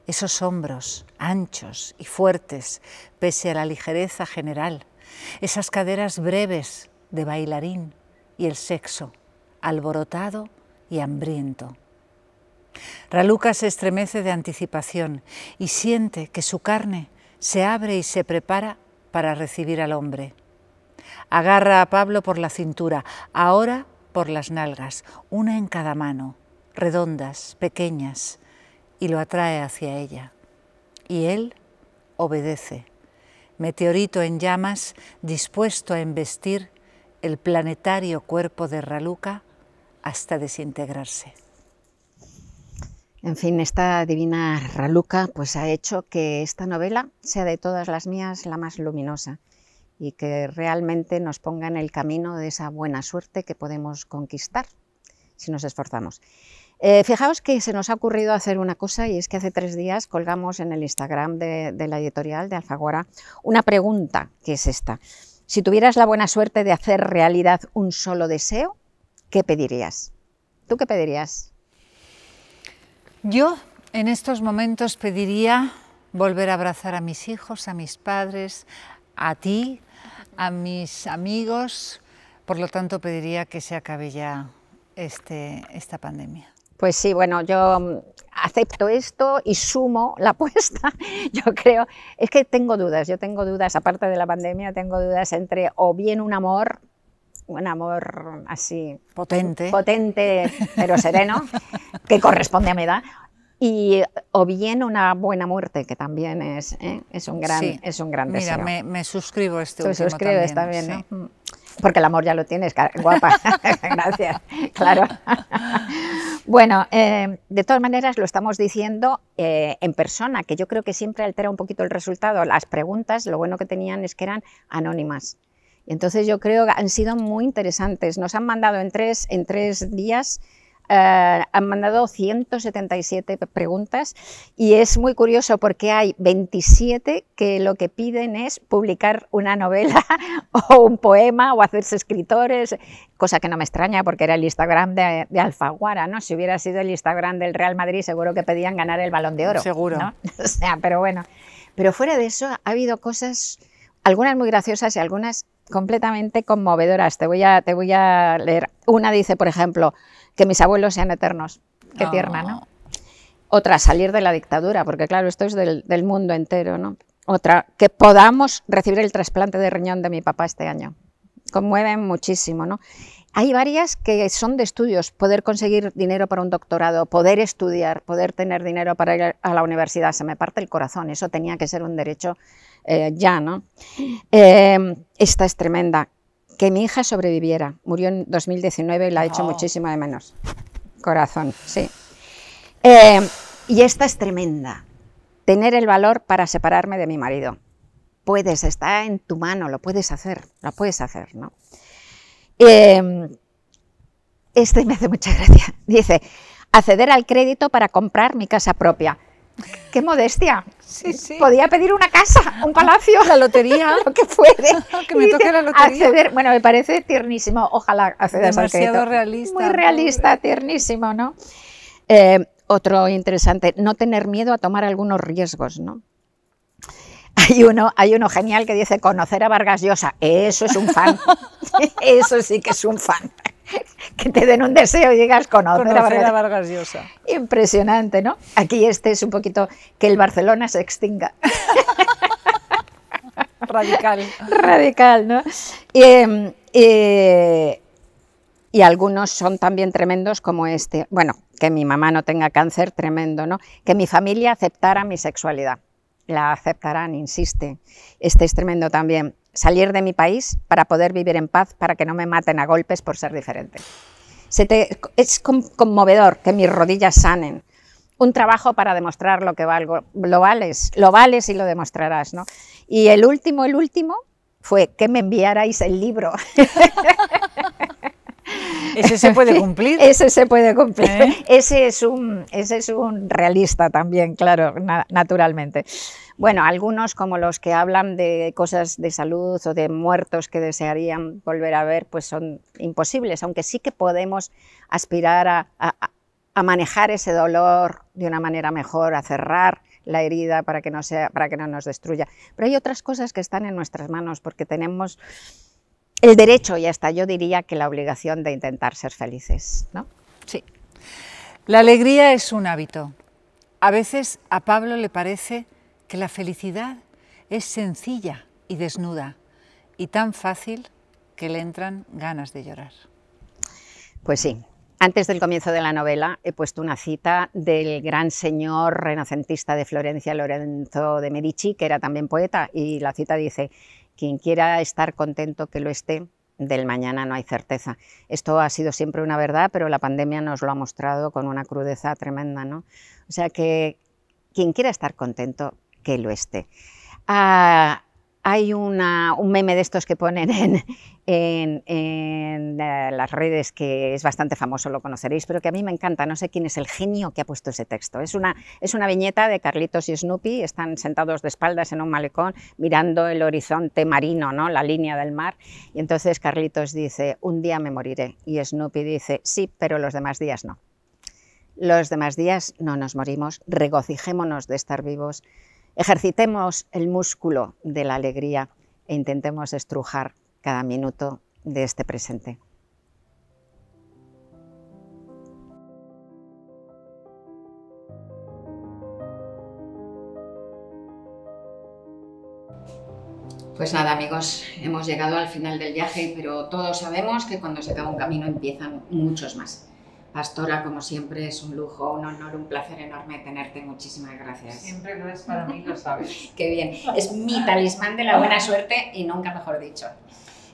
esos hombros anchos y fuertes, pese a la ligereza general, esas caderas breves de bailarín y el sexo, alborotado y hambriento. Raluca se estremece de anticipación y siente que su carne se abre y se prepara para recibir al hombre. Agarra a Pablo por la cintura, ahora por las nalgas, una en cada mano, redondas, pequeñas, y lo atrae hacia ella. Y él obedece, meteorito en llamas, dispuesto a embestir el planetario cuerpo de Raluca hasta desintegrarse. En fin, esta divina Raluca pues ha hecho que esta novela sea de todas las mías la más luminosa y que realmente nos ponga en el camino de esa buena suerte que podemos conquistar si nos esforzamos. Fijaos que se nos ha ocurrido hacer una cosa, y es que hace 3 días colgamos en el Instagram de la editorial de Alfaguara una pregunta, que es esta: si tuvieras la buena suerte de hacer realidad un solo deseo, ¿qué pedirías? ¿Tú qué pedirías? Yo en estos momentos pediría volver a abrazar a mis hijos, a mis padres, a ti, a mis amigos. Por lo tanto, pediría que se acabe ya esta pandemia. Pues sí, bueno, yo acepto esto y sumo la apuesta. Yo creo, es que tengo dudas, aparte de la pandemia, tengo dudas entre o bien un amor así potente pero sereno, que corresponde a mi edad, o bien una buena muerte, que también es un gran, sí. Es un gran Mira, deseo. me suscribo a este último suscribes también, ¿no? Sí. Porque el amor ya lo tienes, guapa. Gracias, claro. Bueno, de todas maneras lo estamos diciendo en persona, que yo creo que siempre altera un poquito el resultado. Las preguntas, lo bueno que tenían es que eran anónimas. Entonces yo creo que han sido muy interesantes. Nos han mandado en tres días, han mandado 177 preguntas, y es muy curioso porque hay 27 que lo que piden es publicar una novela o un poema o hacerse escritores, cosa que no me extraña porque era el Instagram de Alfaguara, ¿no? Si hubiera sido el Instagram del Real Madrid seguro que pedían ganar el Balón de Oro. Seguro. ¿no? O sea, pero bueno. Pero fuera de eso ha habido cosas, algunas muy graciosas y algunas completamente conmovedoras. Te voy a leer. Una dice, por ejemplo, que mis abuelos sean eternos. Qué tierna, ¿no? Otra, salir de la dictadura, porque claro, esto es del mundo entero, ¿no? Otra, que podamos recibir el trasplante de riñón de mi papá este año. Conmueven muchísimo, ¿no? Hay varias que son de estudios, poder conseguir dinero para un doctorado, poder estudiar, poder tener dinero para ir a la universidad. Se me parte el corazón, eso tenía que ser un derecho ya, ¿no? Esta es tremenda. Que mi hija sobreviviera, murió en 2019 y la ha hecho muchísimo de menos. Corazón, sí. Y esta es tremenda, tener el valor para separarme de mi marido. Puedes, está en tu mano, lo puedes hacer, ¿no? Este me hace mucha gracia, dice, acceder al crédito para comprar mi casa propia. ¡Qué modestia! Sí, sí. Podía pedir una casa, un palacio, la lotería, lo que fuere. Que me toque la lotería. Acceder, bueno, me parece tiernísimo, ojalá accedas al crédito. Demasiado realista. Muy realista, tiernísimo, ¿no? Otro interesante, no tener miedo a tomar algunos riesgos, ¿no? Hay uno genial que dice conocer a Vargas Llosa. Eso es un fan. Eso sí que es un fan. Que te den un deseo y digas conocer a Vargas Llosa. Impresionante, ¿no? Aquí este es un poquito que el Barcelona se extinga. Radical. Radical, ¿no? Y algunos son también tremendos como este. Bueno, que mi mamá no tenga cáncer, tremendo, ¿no? Que mi familia aceptara mi sexualidad. La aceptarán, insiste. Este es tremendo también. Salir de mi país para poder vivir en paz, para que no me maten a golpes por ser diferente. Es conmovedor que mis rodillas sanen. Un trabajo para demostrar lo que valgo. Lo vales y lo demostrarás, ¿no? Y el último fue que me enviarais el libro. ¿Ese se puede cumplir? Ese se puede cumplir. Ese es un realista también, claro, naturalmente. Bueno, algunos como los que hablan de cosas de salud o de muertos que desearían volver a ver, pues son imposibles, aunque sí que podemos aspirar a manejar ese dolor de una manera mejor, a cerrar la herida para que no nos destruya. Pero hay otras cosas que están en nuestras manos porque tenemos el derecho y hasta yo diría que la obligación de intentar ser felices, ¿no? Sí. La alegría es un hábito. A veces a Pablo le parece que la felicidad es sencilla y desnuda y tan fácil que le entran ganas de llorar. Pues sí. Antes del comienzo de la novela he puesto una cita del gran señor renacentista de Florencia, Lorenzo de Medici, que era también poeta, y la cita dice: quien quiera estar contento que lo esté, del mañana no hay certeza. Esto ha sido siempre una verdad, pero la pandemia nos lo ha mostrado con una crudeza tremenda, ¿no? O sea que quien quiera estar contento, que lo esté. Hay un meme de estos que ponen en las redes que es bastante famoso, lo conoceréis, pero que a mí me encanta. No sé quién es el genio que ha puesto ese texto. Es una viñeta de Carlitos y Snoopy, están sentados de espaldas en un malecón mirando el horizonte marino, ¿no? La línea del mar, y entonces Carlitos dice: un día me moriré, y Snoopy dice: sí, pero los demás días no. Los demás días no nos morimos, regocijémonos de estar vivos, ejercitemos el músculo de la alegría e intentemos estrujar cada minuto de este presente. Pues nada, amigos, hemos llegado al final del viaje, pero todos sabemos que cuando se acaba un camino empiezan muchos más. Pastora, como siempre, es un lujo, un honor, un placer enorme tenerte. Muchísimas gracias. Siempre lo es para mí, lo sabes. Qué bien. Es mi talismán de la buena suerte y nunca mejor dicho.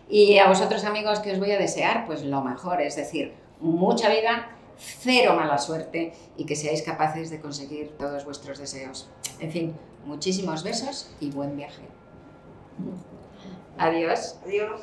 Y a vosotros, amigos, ¿qué os voy a desear? Pues lo mejor, es decir, mucha vida, cero mala suerte y que seáis capaces de conseguir todos vuestros deseos. En fin, muchísimos besos y buen viaje. Adiós. Adiós.